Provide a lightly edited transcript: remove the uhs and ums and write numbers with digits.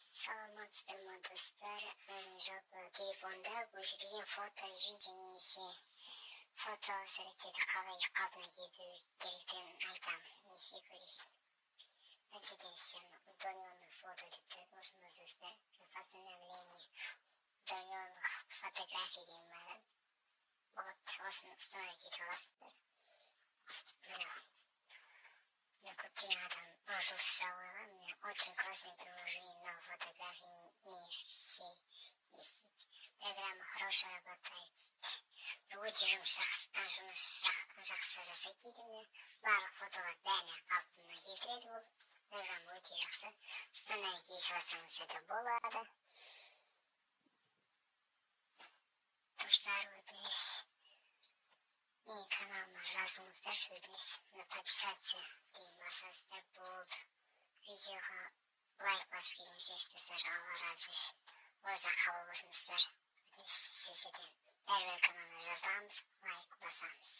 саламатсыздар ма достар? Жалпы телефонда көшірген фото, видео немесе фото суреттерді қалай қалпына келтіру керектігін айтамын. Неше көрейік. Начать с удаленных фото депті. Осыны сіздер восстановление удаленных фотографий деймін бәрін. Болады, осыны установить ете аласыздар. Көптеген адам жұлдызша ойға, мне очень классное приложение, но фотографии не все есть. Программа хорошо работает. Өте жұмыс жақсы жасайды дейді мне. Барлық фотолар бәріне қалпына келтіреді бұл. Программа өте жақсы. Установить ете алсаңыз да болады. Достар, өтініш. Менің каналыма жазыңыздар, өтініш. Подписаться дейін басасыздар, болды. Видеоға лайк басып кетіңіздер, достар, Алла разы болсын. Ораза қабыл болсын, достар. Өтініш сіздерден. Бәрібір каналына жазамыз, лайк басамыз.